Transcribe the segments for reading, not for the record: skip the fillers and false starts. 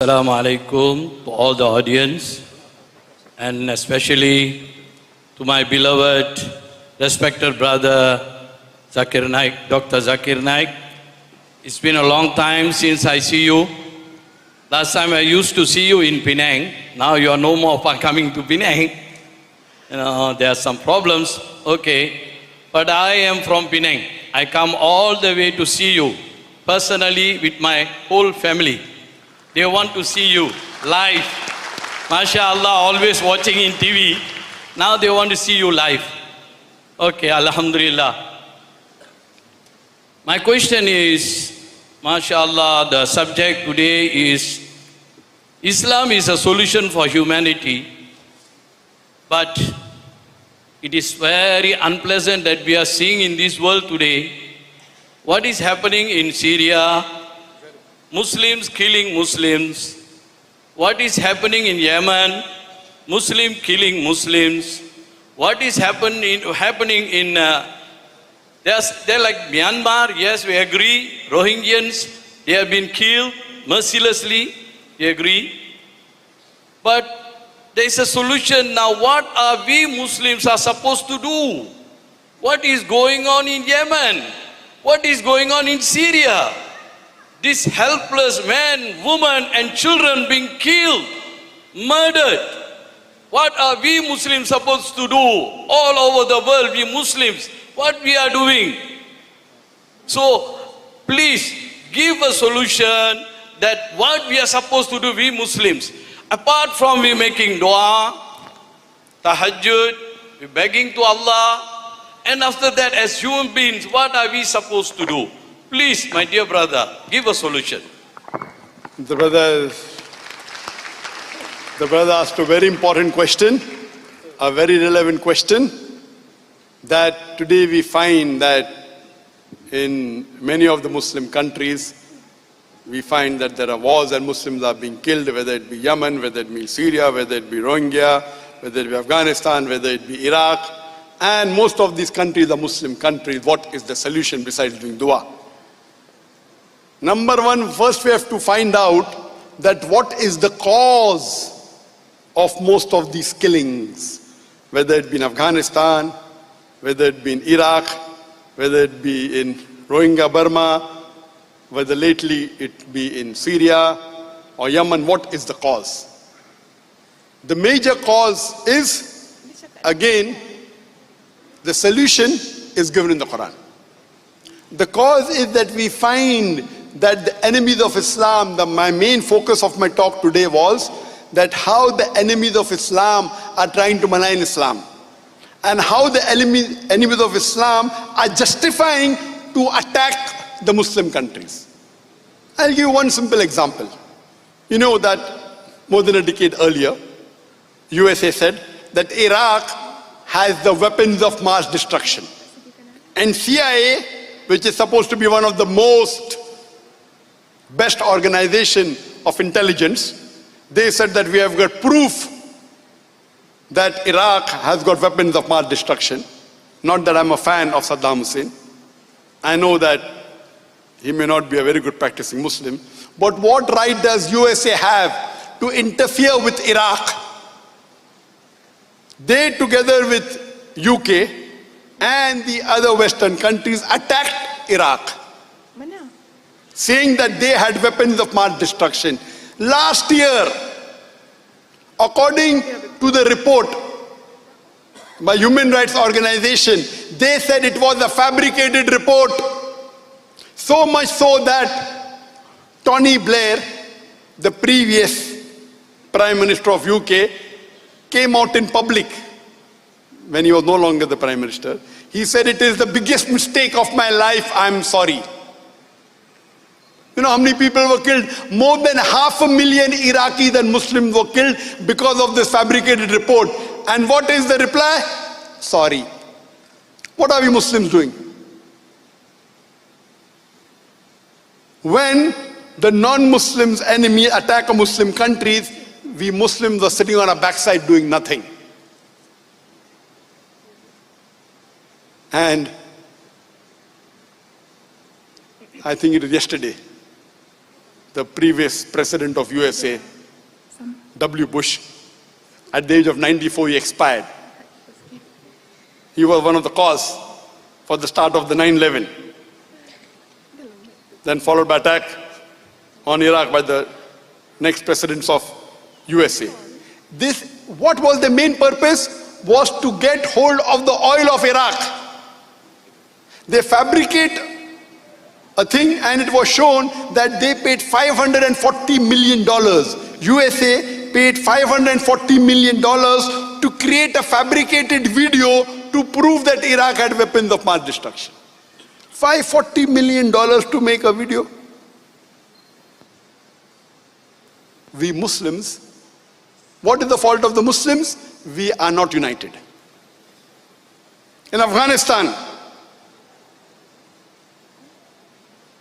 Assalamu alaikum to all the audience, and especially to my beloved, respected brother Zakir Naik, Dr. Zakir Naik. It's been a long time since I see you. Last time I used to see you in Penang. Now you are no more coming to Penang. You know, there are some problems. Okay. But I am from Penang. I come all the way to see you personally with my whole family. They want to see you live. MashaAllah, always watching in TV. Now they want to see you live. Okay, Alhamdulillah. My question is, MashaAllah, the subject today is Islam is a solution for humanity, but it is very unpleasant that we are seeing in this world today what is happening in Syria, Muslims killing Muslims, what is happening in Yemen, Muslim killing Muslims, what is happening in they're like Myanmar. Yes, we agree. Rohingyans, they have been killed mercilessly. We agree. But there is a solution. Now, what are we Muslims are supposed to do? What is going on in Yemen? What is going on in Syria? These helpless men, women, and children being killed, murdered. What are we Muslims supposed to do? All over the world, we Muslims, what we are doing? So, please, give a solution that what we are supposed to do, we Muslims. Apart from we making dua, tahajjud, we begging to Allah, and after that, as human beings, what are we supposed to do? Please, my dear brother, give a solution. The brother asked a very important question, a very relevant question, that today we find that in many of the Muslim countries, we find that there are wars and Muslims are being killed, whether it be Yemen, whether it be Syria, whether it be Rohingya, whether it be Afghanistan, whether it be Iraq, and most of these countries are Muslim countries. What is the solution besides doing dua? Number one, first we have to find out that what is the cause of most of these killings, whether it be in Afghanistan, whether it be in Iraq, whether it be in Rohingya Burma, whether lately it be in Syria or Yemen. What is the cause? The major cause is, again, the solution is given in the Quran. The cause is that we find that the enemies of Islam, my main focus of my talk today was that how the enemies of Islam are trying to malign Islam, and how the enemies of Islam are justifying to attack the Muslim countries. I'll give you one simple example. You know that more than a decade earlier, USA said that Iraq has the weapons of mass destruction. And CIA, which is supposed to be one of the most best organization of intelligence, they said that we have got proof that Iraq has got weapons of mass destruction. Not that I'm a fan of Saddam Hussein. I know that he may not be a very good practicing Muslim, but what right does USA have to interfere with Iraq? They, together with UK and the other Western countries, attacked Iraq, saying that they had weapons of mass destruction. Last year, according to the report by Human Rights Organization, they said it was a fabricated report. So much so that Tony Blair, the previous Prime Minister of UK, came out in public when he was no longer the Prime Minister. He said, "It is the biggest mistake of my life, I'm sorry." You know how many people were killed? More than 500,000 Iraqis and Muslims were killed because of this fabricated report. And what is the reply? Sorry. What are we Muslims doing? When the non-Muslims enemy attack a Muslim countries, we Muslims are sitting on our backside doing nothing. And I think it was yesterday, the previous president of USA, W. Bush, at the age of 94, he expired. He was one of the cause for the start of the 9/11. Then followed by attack on Iraq by the next presidents of USA. What was the main purpose? Was to get hold of the oil of Iraq. They fabricate a thing and it was shown that they paid $540 million. USA paid $540 million to create a fabricated video to prove that Iraq had weapons of mass destruction. $540 million to make a video. We Muslims, what is the fault of the Muslims? We are not united. In Afghanistan,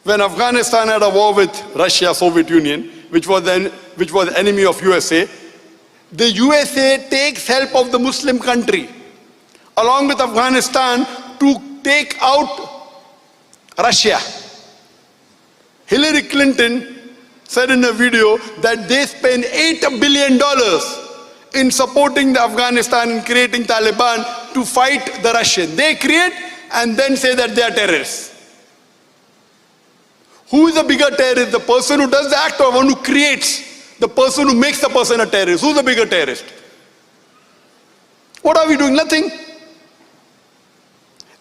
when Afghanistan had a war with Russia, Soviet Union, which was the enemy of USA, the USA takes help of the Muslim country, along with Afghanistan, to take out Russia. Hillary Clinton said in a video that they spent $8 billion in supporting the Afghanistan and creating Taliban to fight the Russians. They create and then say that they are terrorists. Who is the bigger terrorist? The person who does the act or one who creates? The person who makes the person a terrorist. Who's the bigger terrorist? What are we doing? Nothing.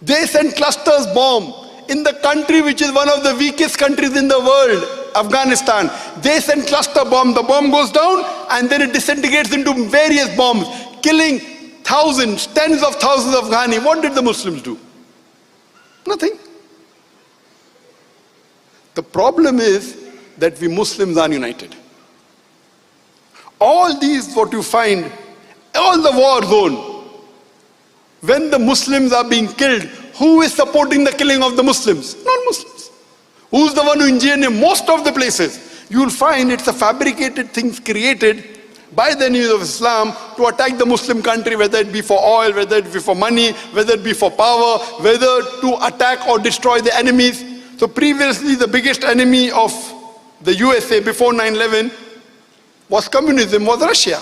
They send clusters bomb in the country which is one of the weakest countries in the world, Afghanistan. They send cluster bomb. The bomb goes down and then it disintegrates into various bombs, killing thousands, tens of thousands of Afghani. What did the Muslims do? Nothing. The problem is that we Muslims are united. All these, what you find, all the war zone, when the Muslims are being killed, who is supporting the killing of the Muslims? Non-Muslims. Who's the one who engineered most of the places? You will find it's a fabricated things created by the enemies of Islam to attack the Muslim country, whether it be for oil, whether it be for money, whether it be for power, whether to attack or destroy the enemies. So previously the biggest enemy of the USA before 9/11 was communism, was Russia.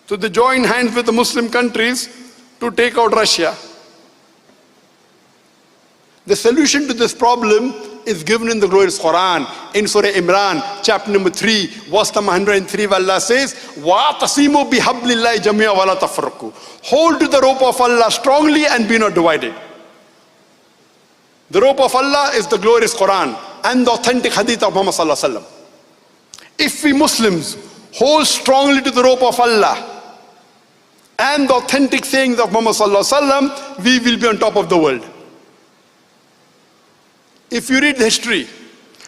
So they joined hands with the Muslim countries to take out Russia. The solution to this problem is given in the glorious Quran, in Surah Imran, chapter number 3, verse number 103, where Allah says, وَاعْتَصِمُوا بِحَبْلِ اللَّهِ جَمِيعًا وَلَا تَفَرَّقُوا. Hold to the rope of Allah strongly and be not divided. The rope of Allah is the glorious Quran and the authentic hadith of Muhammad sallallahu alaihi wasallam. If we Muslims hold strongly to the rope of Allah and the authentic sayings of Muhammad sallallahu alaihi wasallam, we will be on top of the world. If you read the history,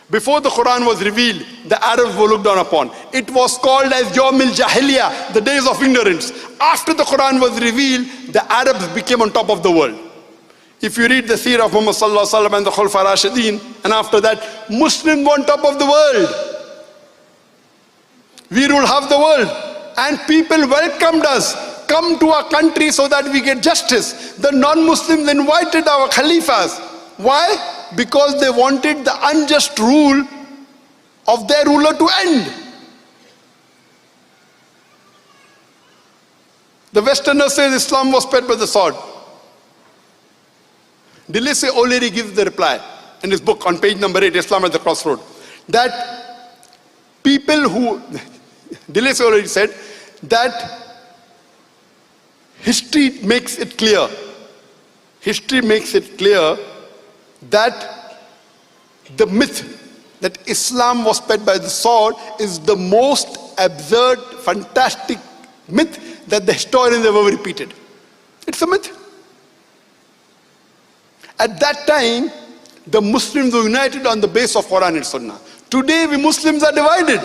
before the Quran was revealed, the Arabs were looked down upon. It was called as Yawmil Jahiliyyah, the days of ignorance. After the Quran was revealed, the Arabs became on top of the world. If you read the seerah of Muhammad sallallahu alaihi wasallam and the Khulafa Rashidin, and after that, Muslims were on top of the world. We rule half the world. And people welcomed us. Come to our country so that we get justice. The non-Muslims invited our Khalifas. Why? Because they wanted the unjust rule of their ruler to end. The Westerners say Islam was spread by the sword. Deleuze already gives the reply in his book on page number 8, Islam at the Crossroad, that people who, Deleuze already said that history makes it clear that the myth that Islam was spread by the sword is the most absurd, fantastic myth that the historians have ever repeated. It's a myth. At that time, the Muslims were united on the base of Quran and Sunnah. Today, we Muslims are divided.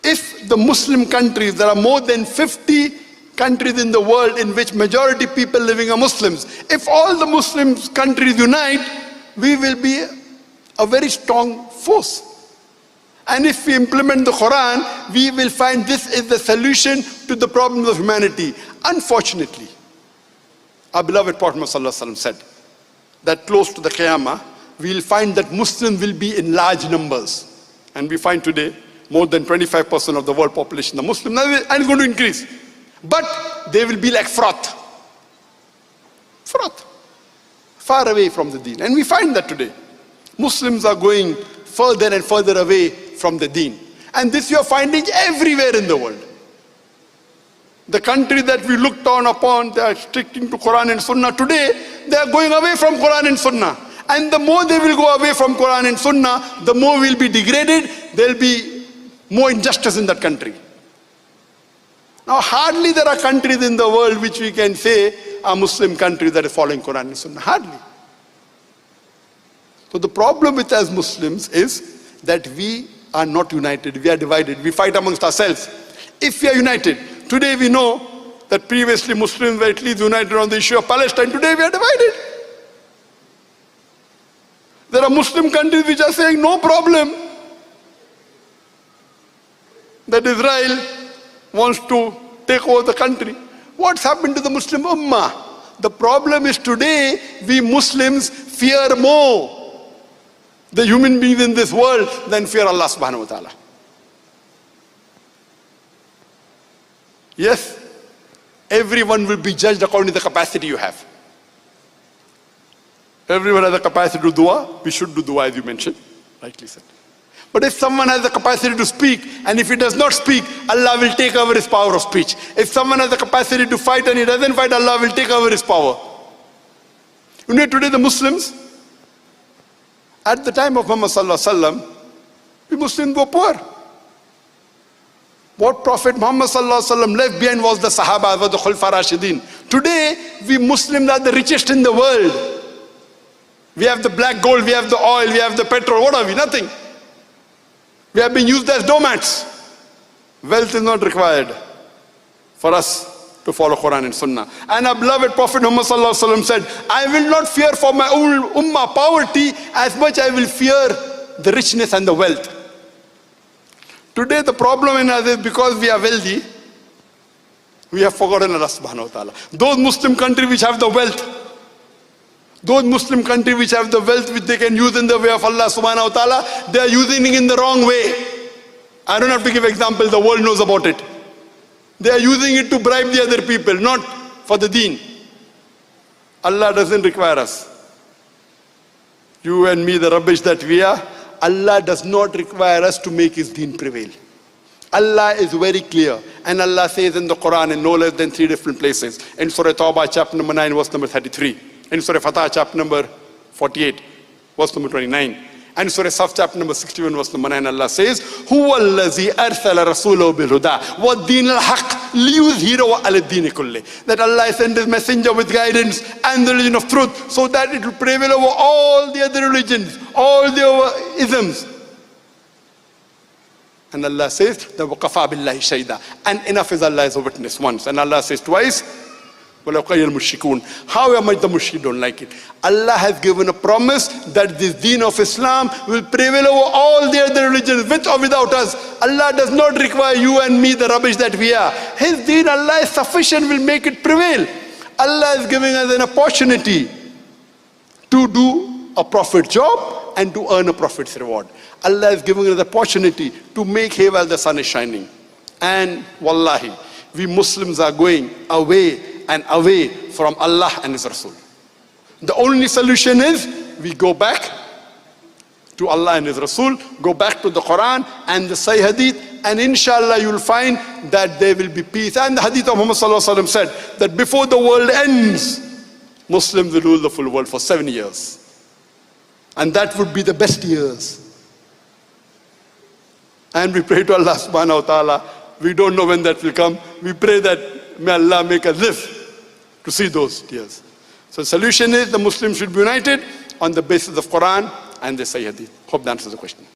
If the Muslim countries, there are more than 50 countries in the world in which majority people living are Muslims. If all the Muslim countries unite, we will be a very strong force. And if we implement the Quran, we will find this is the solution to the problems of humanity. Unfortunately, our beloved Prophet ﷺ said that close to the Qiyamah, we'll find that Muslims will be in large numbers. And we find today more than 25% of the world population are Muslim, and it's going to increase. But they will be like froth. Froth. Far away from the deen. And we find that today. Muslims are going further and further away from the deen. And this you are finding everywhere in the world. The country that we looked down upon, they are sticking to Quran and Sunnah. Today, they are going away from Quran and Sunnah. And the more they will go away from Quran and Sunnah, the more will be degraded. There will be more injustice in that country. Now, hardly there are countries in the world which we can say are Muslim countries that are following Quran and Sunnah. Hardly. So the problem with us Muslims is that we are not united. We are divided. We fight amongst ourselves. If we are united, today we know that previously Muslims were at least united on the issue of Palestine. Today we are divided. There are Muslim countries which are saying no problem that Israel wants to take over the country. What's happened to the Muslim Ummah? The problem is today we Muslims fear more the human beings in this world than fear Allah subhanahu wa ta'ala. Yes, everyone will be judged according to the capacity you have. Everyone has the capacity to do dua. We should do dua, as you mentioned, rightly said. But if someone has the capacity to speak, and if he does not speak, Allah will take over his power of speech. If someone has the capacity to fight and he doesn't fight, Allah will take over his power. You know, today the Muslims, at the time of Muhammad sallallahu alaihi wasallam, the Muslims were poor. What Prophet Muhammad sallallahu alaihi wasallam left behind was the Sahaba, was the Khulafa Rashidin. Today, we Muslims are the richest in the world. We have the black gold, we have the oil, we have the petrol. What are we? Nothing. We have been used as doormats. Wealth is not required for us to follow Quran and Sunnah. And our beloved Prophet Muhammad sallallahu alaihi wasallam said, I will not fear for my own ummah poverty as much I will fear the richness and the wealth. Today the problem in us is because we are wealthy, we have forgotten Allah subhanahu wa ta'ala. Those Muslim countries which have the wealth, those Muslim countries which have the wealth which they can use in the way of Allah subhanahu wa ta'ala, they are using it in the wrong way. I don't have to give example, the world knows about it. They are using it to bribe the other people, not for the deen. Allah doesn't require us. You and me, the rubbish that we are, Allah does not require us to make his deen prevail. Allah is very clear. And Allah says in the Quran in no less than 3 different places. In Surah Tawbah, chapter number 9, verse number 33. In Surah Fatah, chapter number 48, verse number 29. And Surah Saf, chapter number 61, verse number 9, Allah says, هُوَ الَّذِي أَرْسَلَ رَسُولَهُ بِالْهُدَى وَالدِّينِ الْحَقِّ لِيُظْهِرَهُ عَلَى الدِّينِ كُلِّهِ. That Allah sent his messenger with guidance and the religion of truth so that it will prevail over all the other religions, all the other isms. And Allah says, وَقَفَى بِاللَّهِ شَهِيدًا. And enough is Allah as a witness once. And Allah says twice, how much the mushrikeen don't like it. Allah has given a promise that this deen of Islam will prevail over all the other religions, with or without us. Allah does not require you and me, the rubbish that we are. His deen, Allah is sufficient, will make it prevail. Allah is giving us an opportunity to do a prophet job and to earn a prophet's reward. Allah is giving us the opportunity to make hay while the sun is shining. And wallahi, we Muslims are going away and away from Allah and His Rasul. The only solution is we go back to Allah and His Rasul, go back to the Quran and the Sahih Hadith, and inshallah you'll find that there will be peace. And the Hadith of Muhammad sallallahu alaihi wasallam said that before the world ends, Muslims will rule the full world for 7 years. And that would be the best years. And we pray to Allah subhanahu wa ta'ala, we don't know when that will come. We pray that may Allah make us live to see those years. So the solution is the Muslims should be united on the basis of Quran and the Sahih Hadith. Hope that answers the question.